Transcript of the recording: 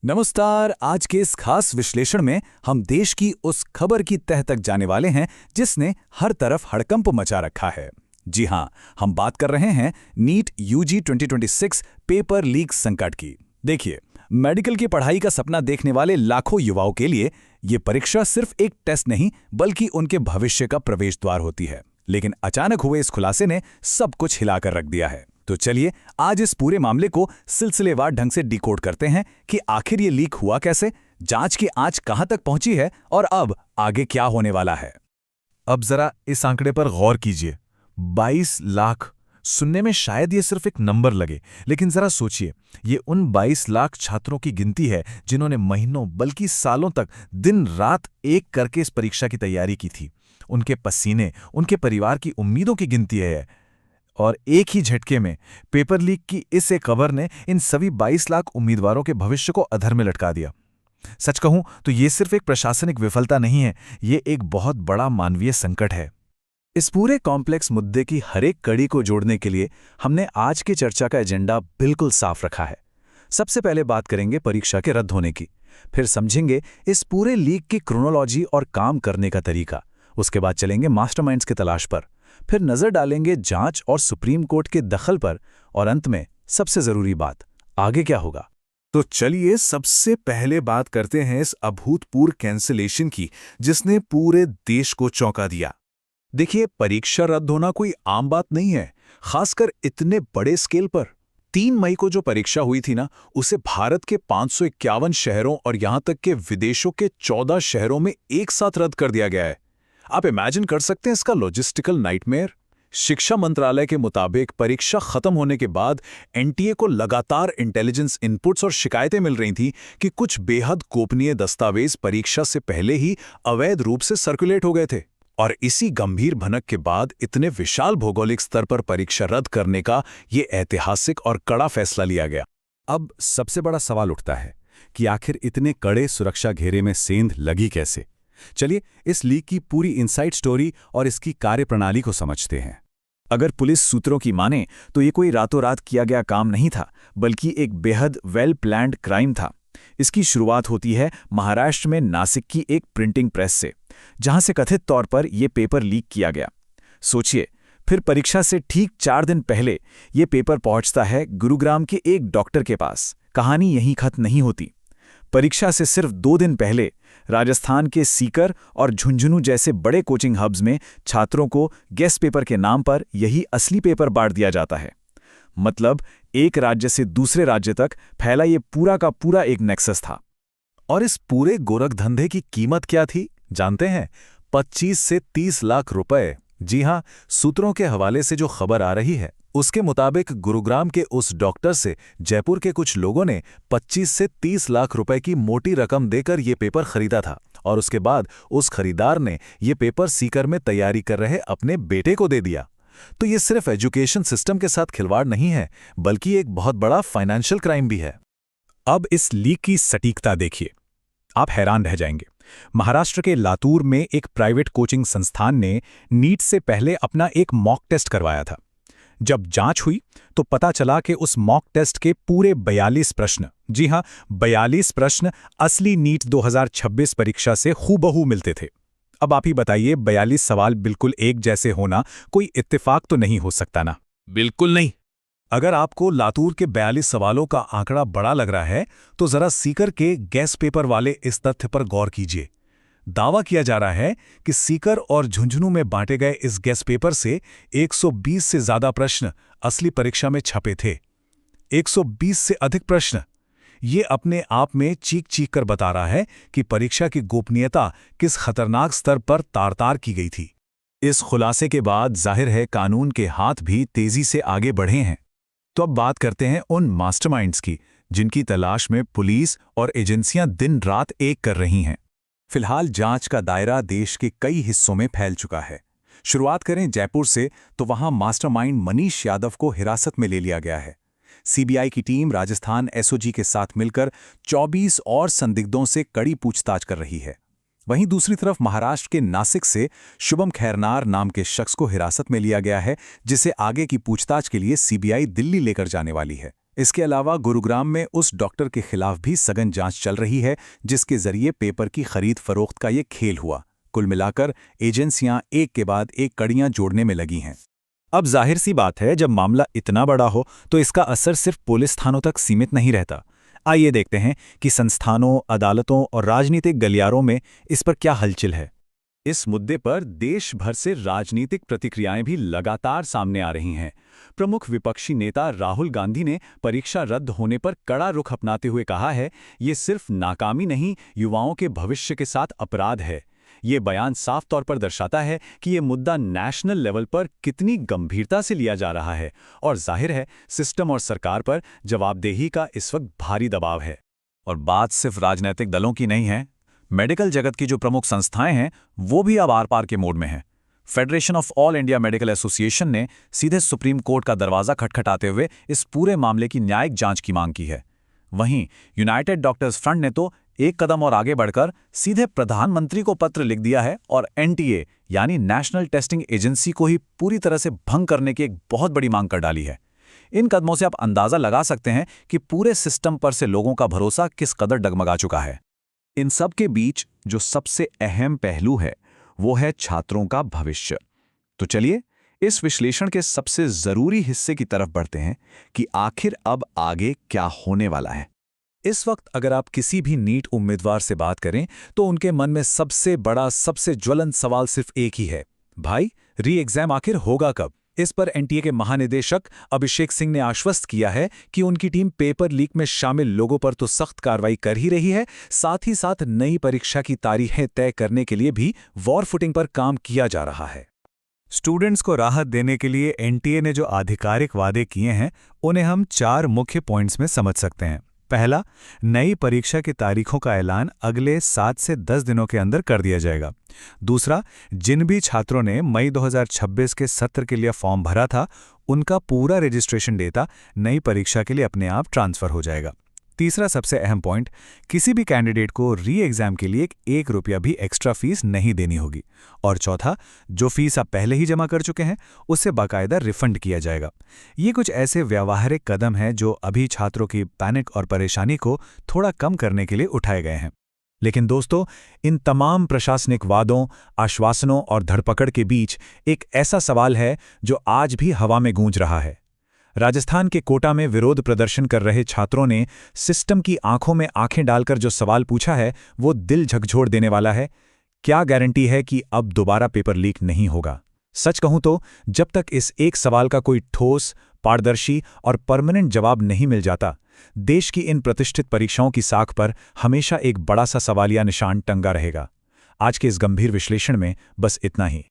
नमस्कार। आज के इस खास विश्लेषण में हम देश की उस खबर की तह तक जाने वाले हैं जिसने हर तरफ हड़कंप मचा रखा है। जी हां, हम बात कर रहे हैं नीट यूजी 2026 पेपर लीक संकट की। देखिए, मेडिकल की पढ़ाई का सपना देखने वाले लाखों युवाओं के लिए ये परीक्षा सिर्फ एक टेस्ट नहीं बल्कि उनके भविष्य का प्रवेश द्वार होती है। लेकिन अचानक हुए इस खुलासे ने सब कुछ हिलाकर रख दिया है। तो चलिए आज इस पूरे मामले को सिलसिलेवार ढंग से डिकोड करते हैं कि आखिर ये लीक हुआ कैसे, जांच की आंच कहां तक पहुंची है और अब आगे क्या होने वाला है। अब जरा इस आंकड़े पर गौर कीजिए। 22 लाख सुनने में शायद ये सिर्फ एक नंबर लगे, लेकिन जरा सोचिए, ये उन 22 लाख छात्रों की गिनती है जिन्होंने महीनों बल्कि सालों तक दिन रात एक करके इस परीक्षा की तैयारी की थी। उनके पसीने, उनके परिवार की उम्मीदों की गिनती है। और एक ही झटके में पेपर लीक की इस एक खबर ने इन सभी 22 लाख उम्मीदवारों के भविष्य को अधर में लटका दिया। सच कहूं तो ये सिर्फ एक प्रशासनिक विफलता नहीं है, ये एक बहुत बड़ा मानवीय संकट है। इस पूरे कॉम्प्लेक्स मुद्दे की हर एक कड़ी को जोड़ने के लिए हमने आज की चर्चा का एजेंडा बिल्कुल साफ रखा है। सबसे पहले बात करेंगे परीक्षा के रद्द होने की, फिर समझेंगे इस पूरे लीक की क्रोनोलॉजी और काम करने का तरीका। उसके बाद चलेंगे मास्टरमाइंड्स की तलाश पर, फिर नजर डालेंगे जांच और सुप्रीम कोर्ट के दखल पर, और अंत में सबसे जरूरी बात, आगे क्या होगा। तो चलिए सबसे पहले बात करते हैं इस अभूतपूर्व कैंसिलेशन की, जिसने पूरे देश को चौंका दिया। देखिए, परीक्षा रद्द होना कोई आम बात नहीं है, खासकर इतने बड़े स्केल पर। 3 मई को जो परीक्षा हुई थी ना, उसे भारत के 551 शहरों और यहां तक के विदेशों के 14 शहरों में एक साथ रद्द कर दिया गया है। आप इमेजिन कर सकते हैं इसका लॉजिस्टिकल नाइटमेयर। शिक्षा मंत्रालय के मुताबिक परीक्षा खत्म होने के बाद एनटीए को लगातार इंटेलिजेंस इनपुट्स और शिकायतें मिल रही थीं कि कुछ बेहद गोपनीय दस्तावेज परीक्षा से पहले ही अवैध रूप से सर्कुलेट हो गए थे। और इसी गंभीर भनक के बाद इतने विशाल भौगोलिक स्तर पर परीक्षा रद्द करने का ये ऐतिहासिक और कड़ा फैसला लिया गया। अब सबसे बड़ा सवाल उठता है कि आखिर इतने कड़े सुरक्षा घेरे में सेंध लगी कैसे। चलिए इस लीक की पूरी इनसाइड स्टोरी और इसकी कार्यप्रणाली को समझते हैं। अगर पुलिस सूत्रों की माने तो ये कोई रातों रात किया गया काम नहीं था, बल्कि एक बेहद वेल प्लान्ड क्राइम था। इसकी शुरुआत होती है महाराष्ट्र में नासिक की एक प्रिंटिंग प्रेस से, जहां से कथित तौर पर यह पेपर लीक किया गया। सोचिए, फिर परीक्षा से ठीक 4 दिन पहले यह पेपर पहुंचता है गुरुग्राम के एक डॉक्टर के पास। कहानी यहीं खत्म नहीं होती। परीक्षा से सिर्फ 2 दिन पहले राजस्थान के सीकर और झुंझुनू जैसे बड़े कोचिंग हब्स में छात्रों को गेस्ट पेपर के नाम पर यही असली पेपर बांट दिया जाता है। मतलब एक राज्य से दूसरे राज्य तक फैला ये पूरा का पूरा एक नेक्सस था। और इस पूरे गोरखधंधे की कीमत क्या थी जानते हैं? 25 से 30 लाख रुपए। जी हां, सूत्रों के हवाले से जो खबर आ रही है उसके मुताबिक गुरुग्राम के उस डॉक्टर से जयपुर के कुछ लोगों ने 25 से 30 लाख रुपए की मोटी रकम देकर ये पेपर खरीदा था, और उसके बाद उस खरीदार ने ये पेपर सीकर में तैयारी कर रहे अपने बेटे को दे दिया। तो ये सिर्फ एजुकेशन सिस्टम के साथ खिलवाड़ नहीं है, बल्कि एक बहुत बड़ा फाइनेंशियल क्राइम भी है। अब इस लीक की सटीकता देखिए, आप हैरान रह जाएंगे। महाराष्ट्र के लातूर में एक प्राइवेट कोचिंग संस्थान ने नीट से पहले अपना एक मॉक टेस्ट करवाया था। जब जांच हुई तो पता चला कि उस मॉक टेस्ट के पूरे 42 प्रश्न, जी हां 42 प्रश्न, असली नीट 2026 परीक्षा से हूबहू मिलते थे। अब आप ही बताइए, 42 सवाल बिल्कुल एक जैसे होना कोई इत्तेफाक तो नहीं हो सकता ना? बिल्कुल नहीं। अगर आपको लातूर के 42 सवालों का आंकड़ा बड़ा लग रहा है तो जरा सीकर के गेस्ट पेपर वाले इस तथ्य पर गौर कीजिए। दावा किया जा रहा है कि सीकर और झुंझुनू में बांटे गए इस गेस्ट पेपर से 120 से ज्यादा प्रश्न असली परीक्षा में छपे थे। 120 से अधिक प्रश्न। ये अपने आप में चीख चीख कर बता रहा है कि परीक्षा की गोपनीयता किस खतरनाक स्तर पर तार-तार की गई थी। इस खुलासे के बाद जाहिर है कानून के हाथ भी तेजी से आगे बढ़े हैं। तो अब बात करते हैं उन मास्टरमाइंड्स की, जिनकी तलाश में पुलिस और एजेंसियां दिन रात एक कर रही हैं। फिलहाल जांच का दायरा देश के कई हिस्सों में फैल चुका है। शुरुआत करें जयपुर से, तो वहां मास्टरमाइंड मनीष यादव को हिरासत में ले लिया गया है। सीबीआई की टीम राजस्थान एसओजी के साथ मिलकर 24 और संदिग्धों से कड़ी पूछताछ कर रही है। वहीं दूसरी तरफ महाराष्ट्र के नासिक से शुभम खैरनार नाम के शख्स को हिरासत में लिया गया है, जिसे आगे की पूछताछ के लिए सीबीआई दिल्ली लेकर जाने वाली है। इसके अलावा गुरुग्राम में उस डॉक्टर के खिलाफ भी सघन जांच चल रही है जिसके जरिए पेपर की खरीद फरोख्त का ये खेल हुआ। कुल मिलाकर एजेंसियां एक के बाद एक कड़ियां जोड़ने में लगी हैं। अब जाहिर सी बात है, जब मामला इतना बड़ा हो तो इसका असर सिर्फ पुलिस थानों तक सीमित नहीं रहता। आइए देखते हैं कि संस्थानों, अदालतों और राजनीतिक गलियारों में इस पर क्या हलचल है। इस मुद्दे पर देश भर से राजनीतिक प्रतिक्रियाएं भी लगातार सामने आ रही हैं। प्रमुख विपक्षी नेता राहुल गांधी ने परीक्षा रद्द होने पर कड़ा रुख अपनाते हुए कहा है, ये सिर्फ नाकामी नहीं, युवाओं के भविष्य के साथ अपराध है। ये बयान साफ तौर पर दर्शाता है कि ये मुद्दा नेशनल लेवल पर कितनी गंभीरता से लिया जा रहा है और जाहिर है सिस्टम और सरकार पर जवाबदेही का इस वक्त भारी दबाव है। और बात सिर्फ राजनीतिक दलों की नहीं है। मेडिकल जगत की जो प्रमुख संस्थाएं हैं वो भी अब आर-पार के मोड में हैं। Federation of all India medical association ने सीधे सुप्रीम कोर्ट का दरवाजा खटखटाते हुए इस पूरे मामले की न्यायिक जांच की मांग की है। वहीं यूनाइटेड डॉक्टर्स फ्रंट ने तो एक कदम और आगे बढ़कर सीधे प्रधानमंत्री को पत्र लिख दिया है और एनटीए यानी नेशनल टेस्टिंग एजेंसी को ही पूरी तरह से भंग करने की एक बहुत बड़ी मांग कर डाली है। इन कदमों से आप अंदाजा लगा सकते हैं कि पूरे सिस्टम पर से लोगों का भरोसा किस कदर डगमगा चुका है। इन सब के बीच जो सबसे अहम पहलू है वो है छात्रों का भविष्य। तो चलिए इस विश्लेषण के सबसे जरूरी हिस्से की तरफ बढ़ते हैं कि आखिर अब आगे क्या होने वाला है। इस वक्त अगर आप किसी भी नीट उम्मीदवार से बात करें तो उनके मन में सबसे बड़ा, सबसे ज्वलंत सवाल सिर्फ एक ही है, भाई री एग्जाम आखिर होगा कब। इस पर एनटीए के महानिदेशक अभिषेक सिंह ने आश्वस्त किया है कि उनकी टीम पेपर लीक में शामिल लोगों पर तो सख्त कार्रवाई कर ही रही है, साथ ही साथ नई परीक्षा की तारीखें तय करने के लिए भी वॉर फुटिंग पर काम किया जा रहा है। स्टूडेंट्स को राहत देने के लिए एनटीए ने जो आधिकारिक वादे किए हैं उन्हें हम 4 मुख्य पॉइंट्स में समझ सकते हैं। पहला, नई परीक्षा की तारीखों का ऐलान अगले 7 से 10 दिनों के अंदर कर दिया जाएगा। दूसरा, जिन भी छात्रों ने मई 2026 के सत्र के लिए फॉर्म भरा था उनका पूरा रजिस्ट्रेशन डेटा नई परीक्षा के लिए अपने आप ट्रांसफर हो जाएगा। तीसरा सबसे अहम पॉइंट, किसी भी कैंडिडेट को री एग्जाम के लिए 1 रुपया भी एक्स्ट्रा फीस नहीं देनी होगी। और चौथा, जो फीस आप पहले ही जमा कर चुके हैं उससे बाकायदा रिफंड किया जाएगा। ये कुछ ऐसे व्यावहारिक कदम हैं जो अभी छात्रों की पैनिक और परेशानी को थोड़ा कम करने के लिए उठाए गए हैं। लेकिन दोस्तों, इन तमाम प्रशासनिक वादों, आश्वासनों और धरपकड़ के बीच एक ऐसा सवाल है जो आज भी हवा में गूंज रहा है। राजस्थान के कोटा में विरोध प्रदर्शन कर रहे छात्रों ने सिस्टम की आंखों में आंखें डालकर जो सवाल पूछा है वो दिल झकझोर देने वाला है। क्या गारंटी है कि अब दोबारा पेपर लीक नहीं होगा? सच कहूं तो जब तक इस एक सवाल का कोई ठोस, पारदर्शी और परमानेंट जवाब नहीं मिल जाता, देश की इन प्रतिष्ठित परीक्षाओं की साख पर हमेशा एक बड़ा सा सवालिया निशान टंगा रहेगा। आज के इस गंभीर विश्लेषण में बस इतना ही।